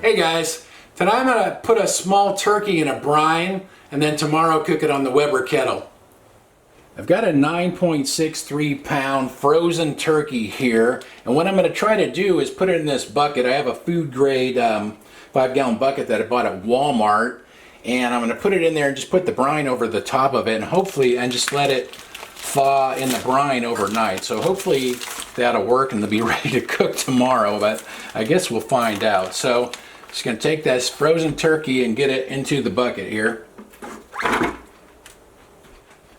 Hey guys, tonight I'm going to put a small turkey in a brine and then tomorrow cook it on the Weber Kettle. I've got a 9.63 pound frozen turkey here, and what I'm going to try to do is put it in this bucket. I have a food grade 5-gallon bucket that I bought at Walmart, and I'm going to put it in there and just put the brine over the top of it and hopefully just let it thaw in the brine overnight. So hopefully that'll work and they'll be ready to cook tomorrow, but I guess we'll find out. So just going to take this frozen turkey and get it into the bucket here.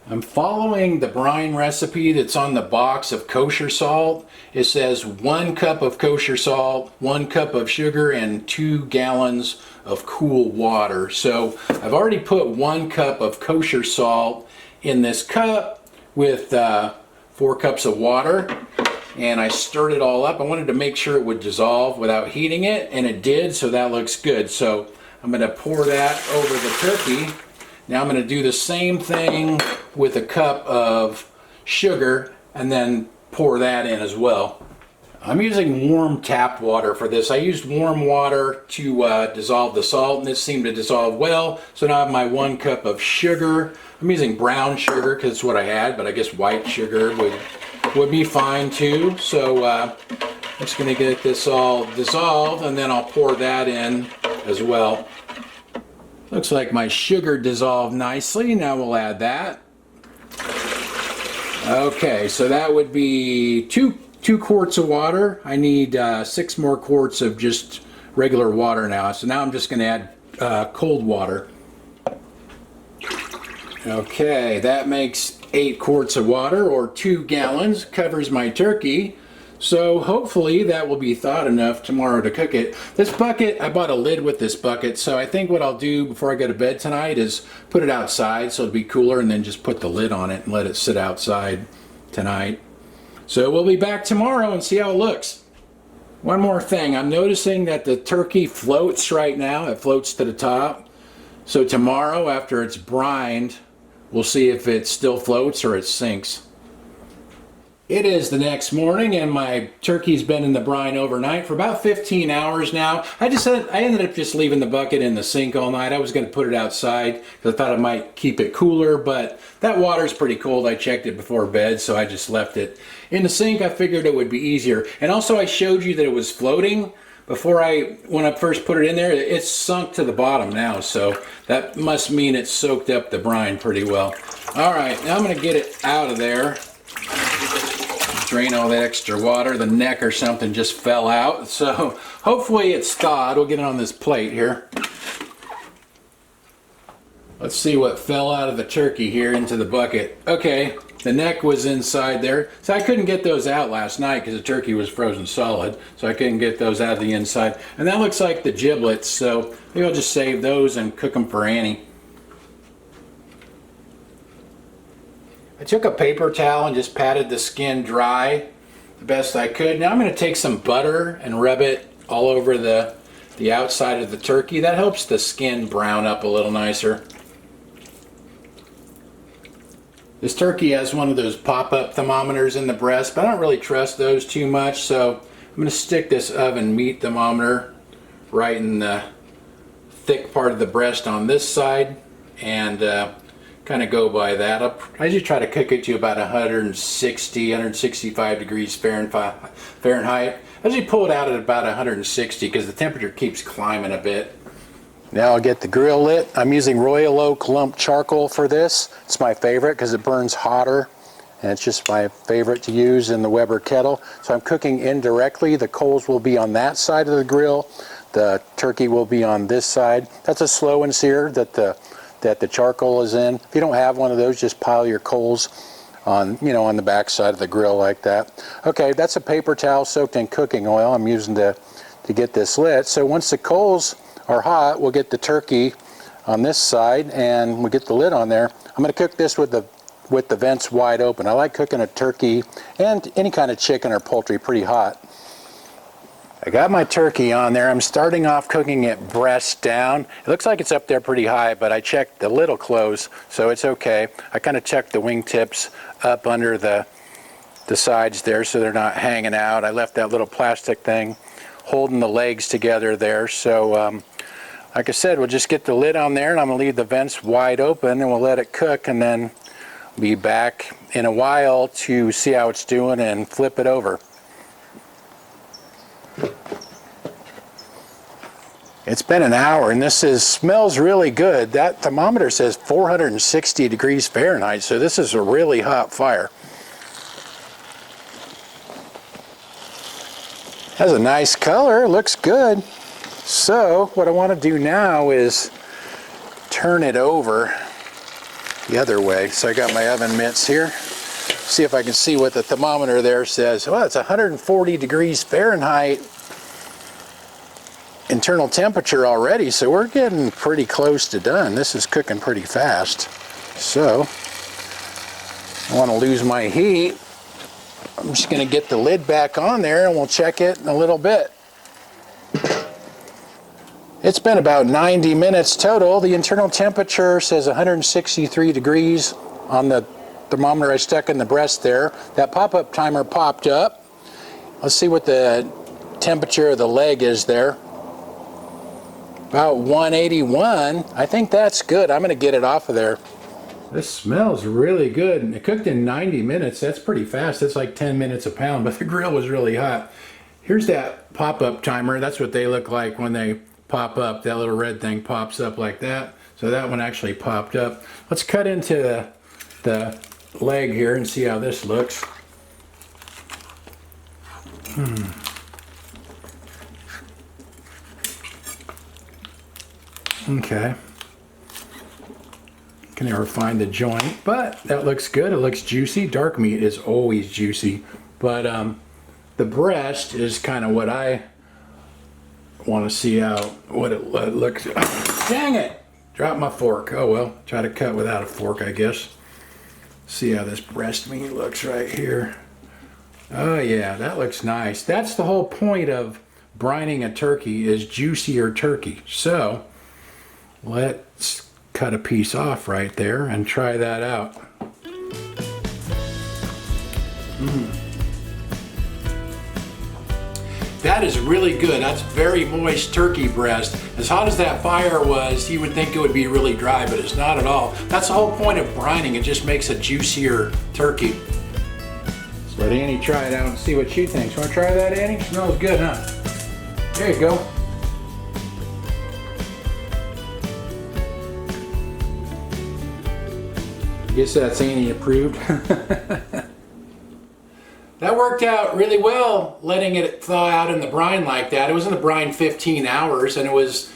I'm following the brine recipe that's on the box of kosher salt. It says 1 cup of kosher salt, 1 cup of sugar, and 2 gallons of cool water. So I've already put 1 cup of kosher salt in this cup with 4 cups of water, and I stirred it all up. I wanted to make sure it would dissolve without heating it, and it did, so that looks good. So I'm going to pour that over the turkey. Now I'm going to do the same thing with a cup of sugar and then pour that in as well. I'm using warm tap water for this. I used warm water to dissolve the salt, and this seemed to dissolve well. So now I have my 1 cup of sugar. I'm using brown sugar because it's what I had, but I guess white sugar would be fine too. So I'm just going to get this all dissolved, and then I'll pour that in as well. Looks like my sugar dissolved nicely. Now we'll add that. Okay, so that would be two quarts of water. I need 6 more quarts of just regular water now. So now I'm just going to add cold water. Okay, that makes 8 quarts of water, or 2 gallons, covers my turkey. So hopefully that will be thawed enough tomorrow to cook it. This bucket, I bought a lid with this bucket, so I think what I'll do before I go to bed tonight is put it outside so it'll be cooler, and then just put the lid on it and let it sit outside tonight. So we'll be back tomorrow and see how it looks. One more thing, I'm noticing that the turkey floats right now. It floats to the top. So tomorrow, after it's brined, we'll see if it still floats or it sinks. It is the next morning, and my turkey's been in the brine overnight for about 15 hours now. I ended up just leaving the bucket in the sink all night. I was going to put it outside because I thought it might keep it cooler, but that water's pretty cold. I checked it before bed, so I just left it in the sink. I figured it would be easier. And also I showed you that it was floating when I first put it in there. It's sunk to the bottom now, so that must mean it soaked up the brine pretty well. All right, now I'm going to get it out of there. Drain all that extra water. The neck or something just fell out, so hopefully it's thawed. We'll get it on this plate here. Let's see what fell out of the turkey here into the bucket. Okay, the neck was inside there, so I couldn't get those out last night because the turkey was frozen solid, so I couldn't get those out of the inside. And that looks like the giblets, so maybe I'll just save those and cook them for Annie. I took a paper towel and just patted the skin dry the best I could. Now I'm going to take some butter and rub it all over the outside of the turkey. That helps the skin brown up a little nicer. This turkey has one of those pop-up thermometers in the breast, but I don't really trust those too much, so I'm going to stick this oven meat thermometer right in the thick part of the breast on this side, and kind of go by that. I usually try to cook it to about 160, 165 degrees Fahrenheit. I usually pull it out at about 160 because the temperature keeps climbing a bit. Now I'll get the grill lit. I'm using Royal Oak lump charcoal for this. It's my favorite because it burns hotter, and it's just my favorite to use in the Weber Kettle. So I'm cooking indirectly. The coals will be on that side of the grill. The turkey will be on this side. That's a slow and sear that the charcoal is in. If you don't have one of those, just pile your coals on the back side of the grill like that. Okay, that's a paper towel soaked in cooking oil I'm using to get this lit. So once the coals are hot, we'll get the turkey on this side and we'll get the lid on there. I'm going to cook this with the vents wide open. I like cooking a turkey and any kind of chicken or poultry pretty hot. I got my turkey on there. I'm starting off cooking it breast down. It looks like it's up there pretty high, but I checked the lid will close, so it's okay. I kind of checked the wing tips up under the sides there so they're not hanging out. I left that little plastic thing holding the legs together there. So like I said, we'll just get the lid on there, and I'm going to leave the vents wide open, and we'll let it cook, and then be back in a while to see how it's doing and flip it over. It's been an hour, and smells really good. That thermometer says 460 degrees Fahrenheit, so this is a really hot fire. Has a nice color, looks good. So what I want to do now is turn it over the other way. So I got my oven mitts here. See if I can see what the thermometer there says. Well, it's 140 degrees Fahrenheit internal temperature already, so we're getting pretty close to done. This is cooking pretty fast. So I want to lose my heat. I'm just going to get the lid back on there, and we'll check it in a little bit. It's been about 90 minutes total. The internal temperature says 163 degrees on the thermometer I stuck in the breast there. That pop-up timer popped up. Let's see what the temperature of the leg is there. About 181. I think that's good. I'm going to get it off of there. This smells really good. It cooked in 90 minutes. That's pretty fast. It's like 10 minutes a pound, but the grill was really hot. Here's that pop-up timer. That's what they look like when they pop up. That little red thing pops up like that. So that one actually popped up. Let's cut into the leg here and see how this looks. Okay. Can never find the joint, but that looks good. It looks juicy. Dark meat is always juicy, but the breast is kind of what I want to see what it looks. Dang it! Drop my fork. Oh well. Try to cut without a fork, I guess. See how this breast meat looks right here. Oh yeah, that looks nice. That's the whole point of brining a turkey, is juicier turkey. So let's cut a piece off right there and try that out. That is really good. That's very moist turkey breast. As hot as that fire was, you would think it would be really dry, but it's not at all. That's the whole point of brining. It just makes a juicier turkey. Let's let Annie try it out and see what she thinks. Want to try that, Annie? Smells good, huh? There you go. Guess that's Annie approved. That worked out really well, letting it thaw out in the brine like that. It was in the brine 15 hours, and it was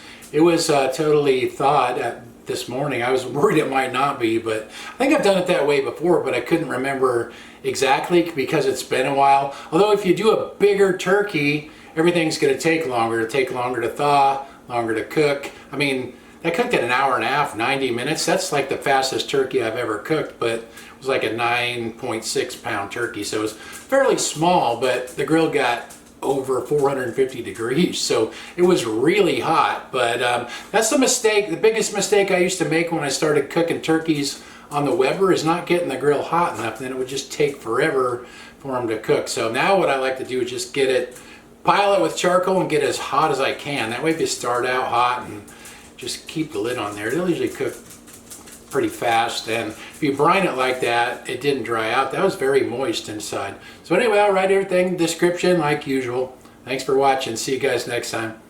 totally thawed this morning. I was worried it might not be, but I think I've done it that way before, but I couldn't remember exactly because it's been a while. Although if you do a bigger turkey, everything's going to take longer. It'll take longer to thaw, longer to cook. I mean, I cooked it an hour and a half, 90 minutes. That's like the fastest turkey I've ever cooked, but it was like a 9.6 pound turkey. So it was fairly small, but the grill got over 450 degrees. So it was really hot, but that's the mistake. The biggest mistake I used to make when I started cooking turkeys on the Weber is not getting the grill hot enough. Then it would just take forever for them to cook. So now what I like to do is just pile it with charcoal and get as hot as I can. That way if you start out hot and just keep the lid on there, it'll usually cook pretty fast. And if you brine it like that, it didn't dry out. That was very moist inside. So anyway, I'll write everything in the description like usual. Thanks for watching. See you guys next time.